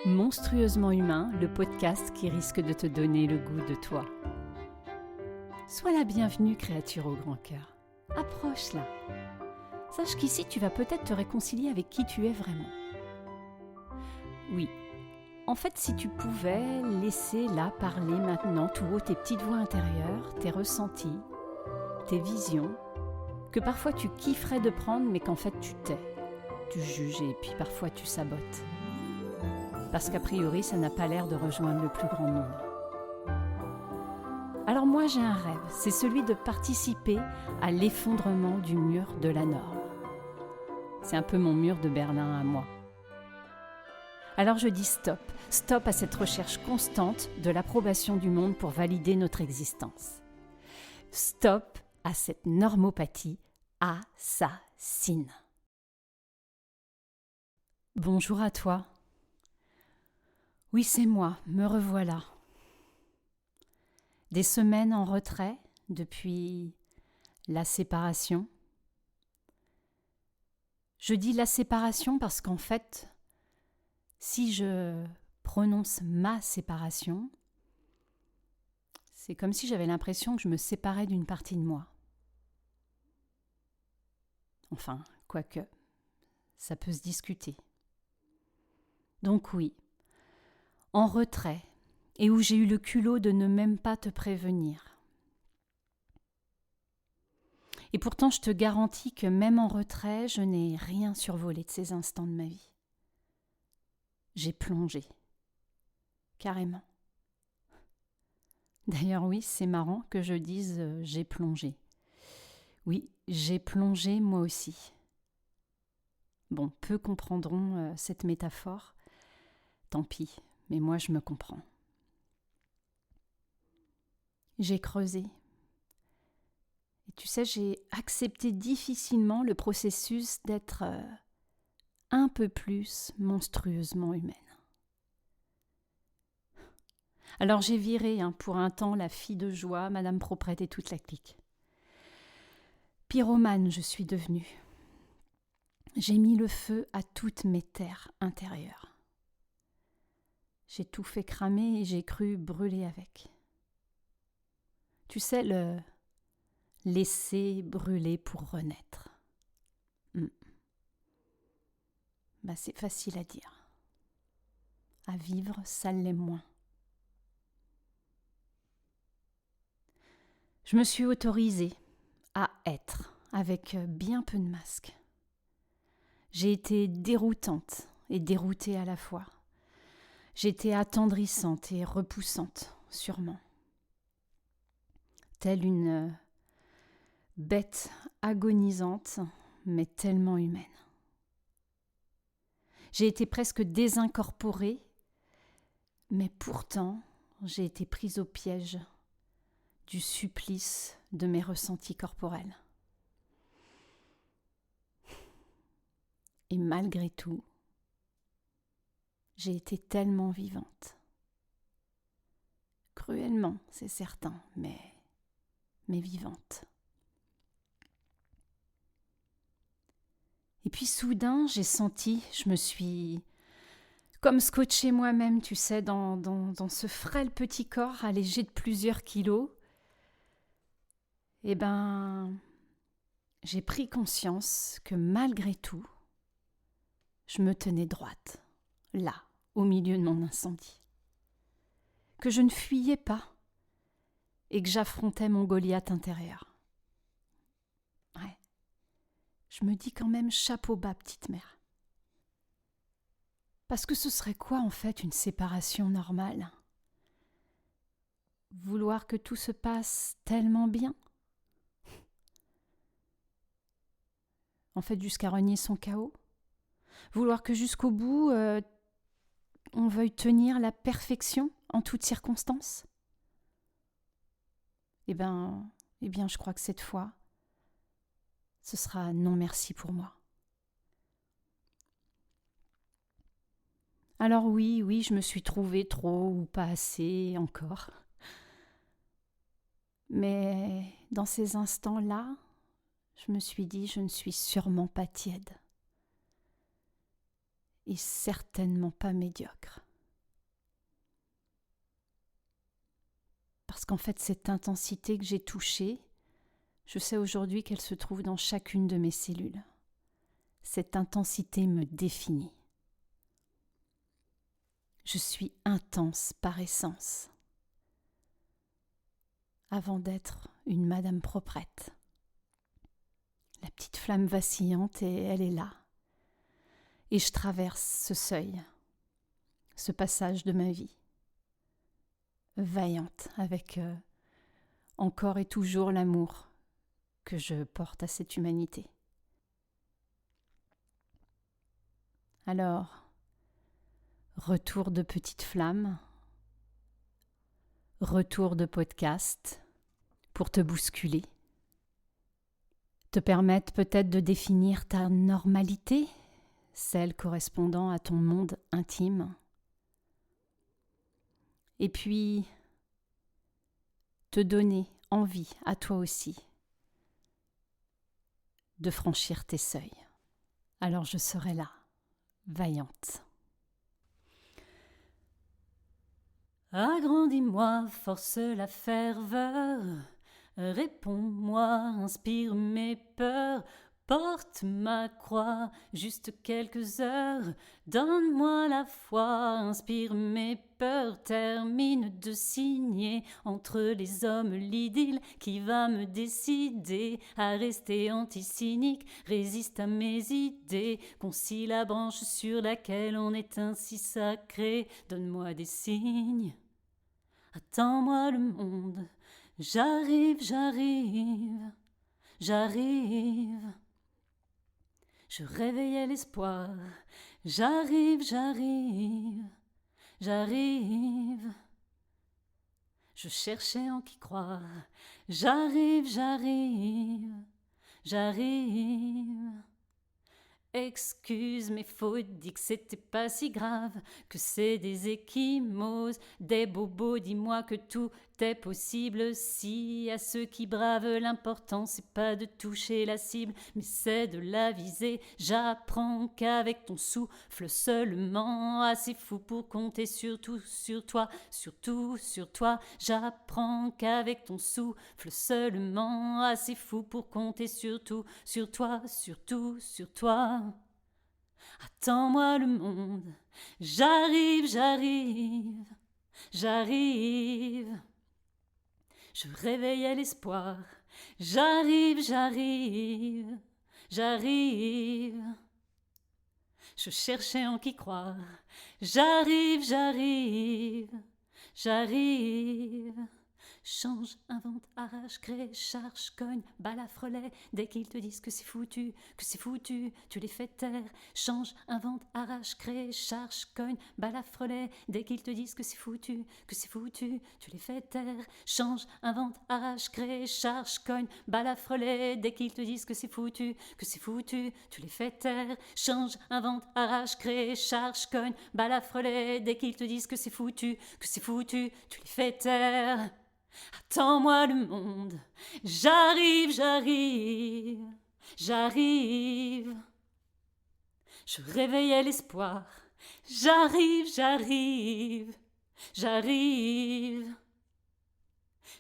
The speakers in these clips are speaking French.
Monstrueusement humain, le podcast qui risque de te donner le goût de toi. Sois la bienvenue, créature au grand cœur. Approche-la. Sache qu'ici, tu vas peut-être te réconcilier avec qui tu es vraiment. Oui, en fait, si tu pouvais laisser là parler maintenant tout haut tes petites voix intérieures, tes ressentis, tes visions, que parfois tu kifferais de prendre, mais qu'en fait tu tais, tu juges et puis parfois tu sabotes. Parce qu'a priori, ça n'a pas l'air de rejoindre le plus grand nombre. Alors moi, j'ai un rêve, c'est celui de participer à l'effondrement du mur de la norme. C'est un peu mon mur de Berlin à moi. Alors je dis stop à cette recherche constante de l'approbation du monde pour valider notre existence. Stop à cette normopathie assassine. Bonjour à toi. Oui, c'est moi, me revoilà. Des semaines en retrait depuis la séparation. Je dis la séparation parce qu'en fait, si je prononce ma séparation, c'est comme si j'avais l'impression que je me séparais d'une partie de moi. Enfin, quoique, ça peut se discuter. Donc oui, en retrait, et où j'ai eu le culot de ne même pas te prévenir. Et pourtant, je te garantis que même en retrait, je n'ai rien survolé de ces instants de ma vie. J'ai plongé. Carrément. D'ailleurs, oui, c'est marrant que je dise j'ai plongé. Oui, j'ai plongé moi aussi. Bon, peu comprendront cette métaphore. Tant pis, mais moi je me comprends. J'ai creusé. Et tu sais, j'ai accepté difficilement le processus d'être un peu plus monstrueusement humaine. Alors j'ai viré pour un temps la fille de joie, Madame Proprette et toute la clique. Pyromane je suis devenue. J'ai mis le feu à toutes mes terres intérieures. J'ai tout fait cramer et j'ai cru brûler avec. Tu sais, le laisser brûler pour renaître. C'est facile à dire. À vivre, ça l'est moins. Je me suis autorisée à être avec bien peu de masques. J'ai été déroutante et déroutée à la fois. J'ai été attendrissante et repoussante, sûrement. Telle une bête agonisante, mais tellement humaine. J'ai été presque désincorporée, mais pourtant, j'ai été prise au piège du supplice de mes ressentis corporels. Et malgré tout, j'ai été tellement vivante. Cruellement, c'est certain, mais vivante. Et puis soudain, j'ai senti, je me suis comme scotchée moi-même, tu sais, dans ce frêle petit corps allégé de plusieurs kilos. J'ai pris conscience que malgré tout, je me tenais droite, là, au milieu de mon incendie. Que je ne fuyais pas et que j'affrontais mon Goliath intérieur. Ouais. Je me dis quand même chapeau bas, petite mère. Parce que ce serait quoi en fait une séparation normale ? Vouloir que tout se passe tellement bien ? En fait, jusqu'à renier son chaos ? Vouloir que jusqu'au bout, on veuille tenir la perfection en toutes circonstances ? Eh bien, je crois que cette fois, ce sera non merci pour moi. Alors oui, je me suis trouvée trop ou pas assez encore. Mais dans ces instants-là, je me suis dit, je ne suis sûrement pas tiède. Et certainement pas médiocre. Parce qu'en fait, cette intensité que j'ai touchée, je sais aujourd'hui qu'elle se trouve dans chacune de mes cellules. Cette intensité me définit. Je suis intense par essence, avant d'être une madame proprette. La petite flamme vacillante, et elle est là. Et je traverse ce seuil, ce passage de ma vie, vaillante, avec encore et toujours l'amour que je porte à cette humanité. Alors, retour de petite flamme, retour de podcast pour te bousculer, te permettre peut-être de définir ta normalité, celle correspondant à ton monde intime, et puis te donner envie à toi aussi de franchir tes seuils. Alors je serai là, vaillante. Agrandis-moi, force la ferveur, réponds-moi, inspire mes peurs, porte ma croix, juste quelques heures, donne-moi la foi, inspire mes peurs, termine de signer entre les hommes l'idylle qui va me décider à rester anticynique, résiste à mes idées, concilie la branche sur laquelle on est ainsi sacré, donne-moi des signes. Attends-moi le monde, j'arrive, j'arrive, j'arrive. Je réveillais l'espoir, j'arrive, j'arrive, j'arrive. Je cherchais en qui croire, j'arrive, j'arrive, j'arrive. Excuse mes fautes, dis que c'était pas si grave, que c'est des échymoses, des bobos, dis-moi que tout est possible si à ceux qui bravent l'important c'est pas de toucher la cible, mais c'est de la viser. J'apprends qu'avec ton souffle seulement, assez fou pour compter surtout sur toi, surtout sur toi. J'apprends qu'avec ton souffle seulement, assez fou pour compter surtout sur toi, surtout sur toi. Attends-moi le monde, j'arrive, j'arrive, j'arrive. Je réveillais l'espoir, j'arrive, j'arrive, j'arrive. Je cherchais en qui croire, j'arrive, j'arrive, j'arrive. Change, invente, arrache, crée, charge, cogne, balafre-les. Dès qu'ils te disent que c'est foutu, tu les fais taire. Change, invente, arrache, crée, charge, cogne, balafre-les. Dès qu'ils te disent que c'est foutu, tu les fais taire. Change, invente, arrache, crée, charge, cogne, balafre-les. Dès qu'ils te disent que c'est foutu, tu les fais taire. Change, invente, arrache, crée, charge, cogne, balafre-les. Dès qu'ils te disent que c'est foutu, tu les fais taire. Attends-moi le monde, j'arrive, j'arrive, j'arrive. Je réveillais l'espoir, j'arrive, j'arrive, j'arrive.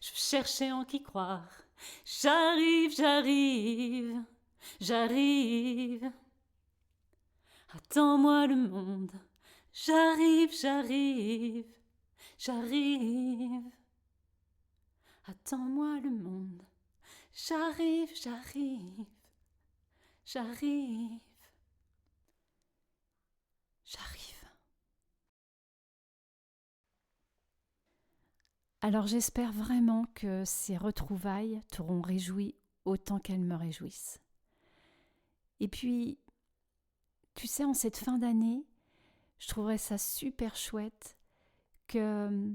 Je cherchais en qui croire, j'arrive, j'arrive, j'arrive. Attends-moi le monde, j'arrive, j'arrive, j'arrive. Attends-moi le monde, j'arrive, j'arrive, j'arrive, j'arrive. Alors j'espère vraiment que ces retrouvailles t'auront réjoui autant qu'elles me réjouissent. Et puis, tu sais, en cette fin d'année, je trouverais ça super chouette que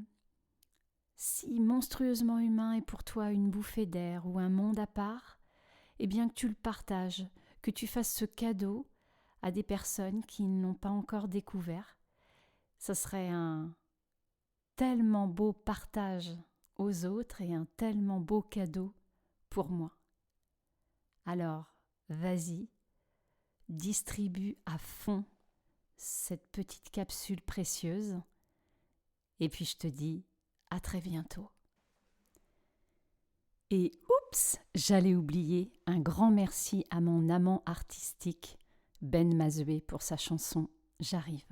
si monstrueusement humain est pour toi une bouffée d'air ou un monde à part, eh bien que tu le partages, que tu fasses ce cadeau à des personnes qui ne l'ont pas encore découvert. Ça serait un tellement beau partage aux autres et un tellement beau cadeau pour moi. Alors, vas-y, distribue à fond cette petite capsule précieuse et puis je te dis à très bientôt. Et oups, j'allais oublier un grand merci à mon amant artistique, Ben Mazué, pour sa chanson « J'arrive ».